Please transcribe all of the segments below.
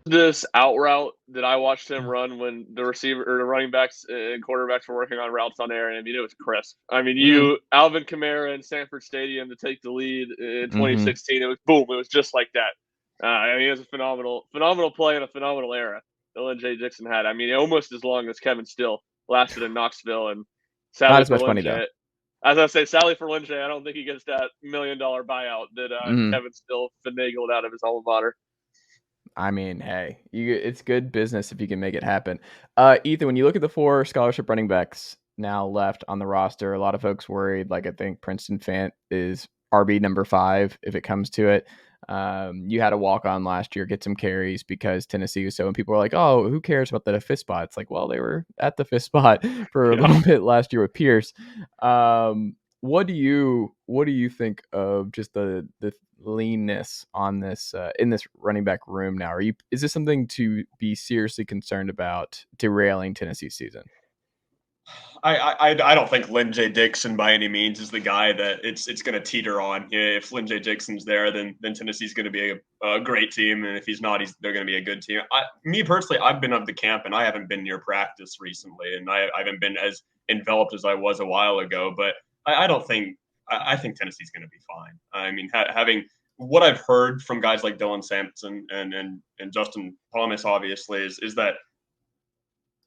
This out route that I watched him run when the receiver or the running backs and quarterbacks were working on routes on air, and I mean, it was crisp. I mean, Alvin Kamara in Sanford Stadium to take the lead in 2016, it was boom, it was just like that. I mean, it was a phenomenal play in a phenomenal era that Lyn-J Dixon had. I mean, almost as long as Kevin Still lasted in Knoxville, and Not sadly as for much money, though. Lyn-J, as I say, sadly for Lyn-J, I don't think he gets that $1 million buyout that Kevin Still finagled out of his alma mater. I mean, hey, it's good business if you can make it happen. Ethan, when you look at the 4 scholarship running backs now left on the roster, a lot of folks worried. Like, I think Princeton Fant is RB number 5 if it comes to it. You had a walk-on last year, get some carries because Tennessee was so, and people were like, oh, who cares about the 5th spot? It's like, well, they were at the 5th spot for a little bit last year with Pierce. What do you think of just the leanness on this in this running back room now? Is this something to be seriously concerned about derailing Tennessee's season? I don't think Lyn-J Dixon by any means is the guy that it's going to teeter on. If Lyn-J Dixon's there, then Tennessee's going to be a great team, and if he's not, they're going to be a good team. Me personally, I've been of the camp, and I haven't been near practice recently, and I haven't been as enveloped as I was a while ago. But I don't think I think Tennessee's going to be fine. I mean, having what I've heard from guys like Dylan Sampson and Justin Thomas, obviously, is that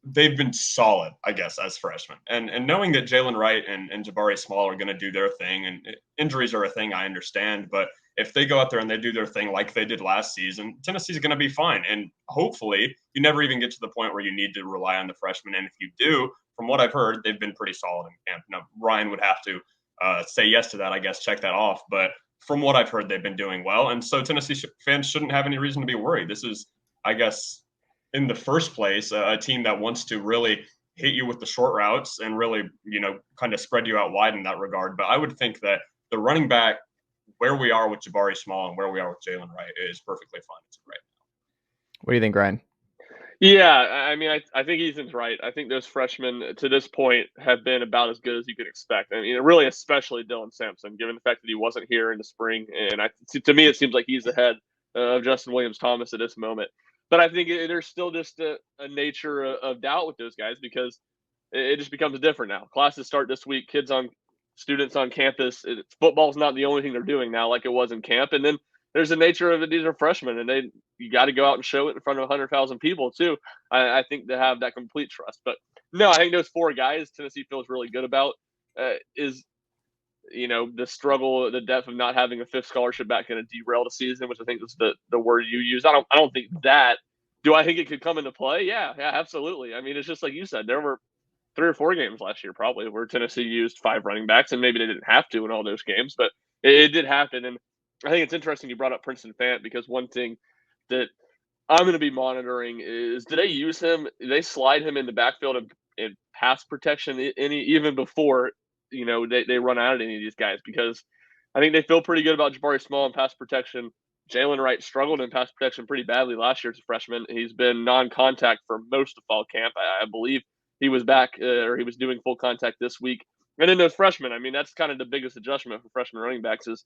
they've been solid, I guess, as freshmen. And knowing that Jalen Wright and Jabari Small are going to do their thing, and injuries are a thing, I understand. But if they go out there and they do their thing like they did last season, Tennessee's going to be fine. And hopefully you never even get to the point where you need to rely on the freshmen. And if you do, from what I've heard, they've been pretty solid in camp. Now, Ryan would have to say yes to that, I guess, check that off. But from what I've heard, they've been doing well. And so Tennessee fans shouldn't have any reason to be worried. This is, I guess, in the first place, a team that wants to really hit you with the short routes and really, kind of spread you out wide in that regard. But I would think that the running back, where we are with Jabari Small and where we are with Jalen Wright, is perfectly fine right now. What do you think, Ryan? Yeah, I mean, I think Ethan's right. I think those freshmen to this point have been about as good as you could expect. I mean, really, especially Dylan Sampson, given the fact that he wasn't here in the spring. And to me, it seems like he's ahead of Justin Williams-Thomas at this moment. But I think there's still just a nature of doubt with those guys because it just becomes different now. Classes start this week. Students on campus. Football's not the only thing they're doing now like it was in camp. And then there's a nature of it. These are freshmen, and you got to go out and show it in front of 100,000 people too. I think to have that complete trust. But no, I think those 4 guys Tennessee feels really good about is the struggle, the depth of not having a 5th scholarship back going to derail the season, which I think was the word you used. I don't think that. Do I think it could come into play? Yeah, absolutely. I mean, it's just like you said, there were 3 or 4 games last year probably where Tennessee used 5 running backs, and maybe they didn't have to in all those games, but it did happen. And I think it's interesting you brought up Princeton Fant because one thing that I'm going to be monitoring is, do they use him? Do they slide him in the backfield and pass protection even before they run out of any of these guys? Because I think they feel pretty good about Jabari Small in pass protection. Jalen Wright struggled in pass protection pretty badly last year as a freshman. He's been non-contact for most of fall camp. I believe he was back or he was doing full contact this week. And then those freshmen, I mean, that's kind of the biggest adjustment for freshman running backs is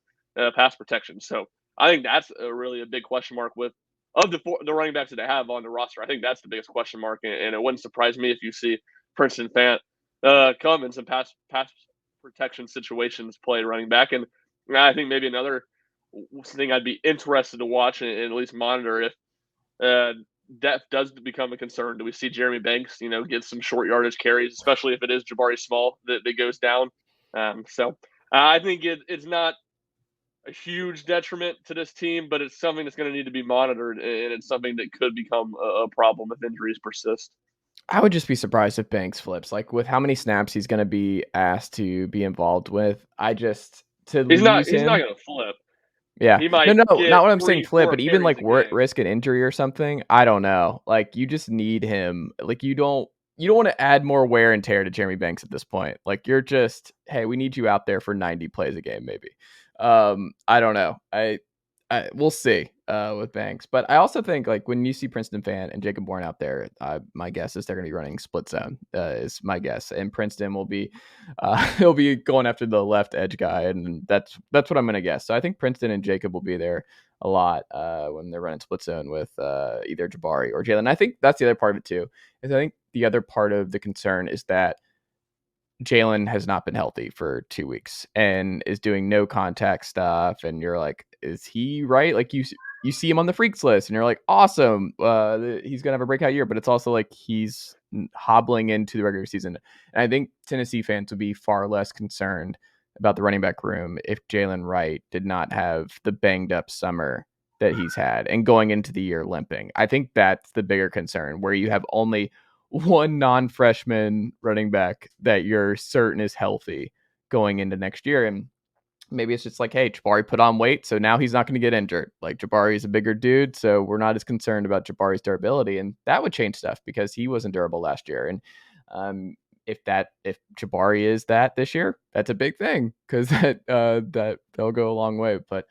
pass protection. So I think that's really a big question mark of the running backs that they have on the roster. I think that's the biggest question mark, and it wouldn't surprise me if you see Princeton Fant come in some pass protection situations play running back. And I think maybe another thing I'd be interested to watch and at least monitor if depth does become a concern. Do we see Jeremy Banks, get some short yardage carries, especially if it is Jabari Small that goes down? So I think it's not a huge detriment to this team, but it's something that's going to need to be monitored, and it's something that could become a problem if injuries persist. I would just be surprised if Banks flips. Like, with how many snaps he's going to be asked to be involved with, he's not going to flip. Yeah. He might not what I'm 3, saying flip, 4 but even like carries a game. risk an injury or something. I don't know. Like, you just need him. Like, you don't want to add more wear and tear to Jeremy Banks at this point. Like, you're just, hey, we need you out there for 90 plays a game, maybe. I don't know. We'll see. with Banks. But I also think like when you see Princeton fan and Jacob Bourne out there, my guess is they're going to be running split zone. Is my guess, and Princeton will be he'll be going after the left edge guy, and that's what I'm going to guess. So I think Princeton and Jacob will be there a lot when they're running split zone with either Jabari or Jalen. I think that's the other part of it too. Is I think the other part of the concern is that Jalen has not been healthy for 2 weeks and is doing no contact stuff. And you're like, is he right? Like you see him on the freaks list and you're like, awesome. He's going to have a breakout year, but it's also like he's hobbling into the regular season. And I think Tennessee fans would be far less concerned about the running back room if Jalen Wright did not have the banged up summer that he's had and going into the year limping. I think that's the bigger concern, where you have only one non-freshman running back that you're certain is healthy going into next year. And maybe it's just like, hey, Jabari put on weight, so now he's not going to get injured. Like Jabari's a bigger dude, so we're not as concerned about Jabari's durability. And that would change stuff because he wasn't durable last year. And if Jabari is that this year, that's a big thing because that'll go a long way. But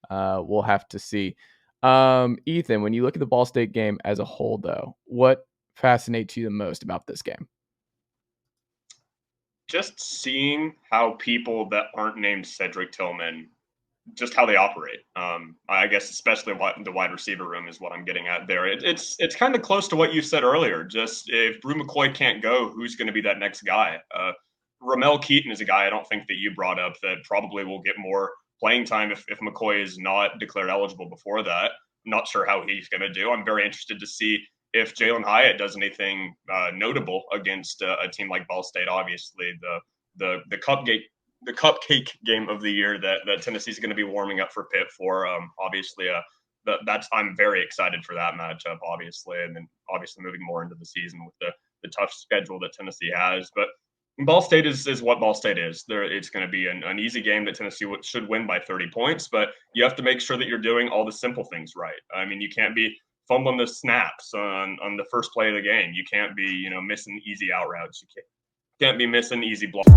we'll have to see. Ethan, when you look at the Ball State game as a whole, though, what fascinates you the most about this game? Just seeing how people that aren't named Cedric Tillman, just how they operate. I guess especially the wide receiver room is what I'm getting at there. It's kind of close to what you said earlier. Just if Bru McCoy can't go, who's going to be that next guy? Ramel Keaton is a guy I don't think that you brought up that probably will get more playing time if McCoy is not declared eligible before that. I'm not sure how he's going to do. I'm very interested to see if Jalen Hyatt does anything notable against a team like Ball State. Obviously, the cupcake game of the year that Tennessee is going to be warming up for Pitt for. Obviously, I'm very excited for that matchup. Obviously, and then obviously moving more into the season with the tough schedule that Tennessee has, but. Ball State is what Ball State is. It's going to be an easy game that Tennessee should win by 30 points, but you have to make sure that you're doing all the simple things right. I mean, you can't be fumbling the snaps on the first play of the game. You can't be, missing easy out routes. You can't be missing easy blocks.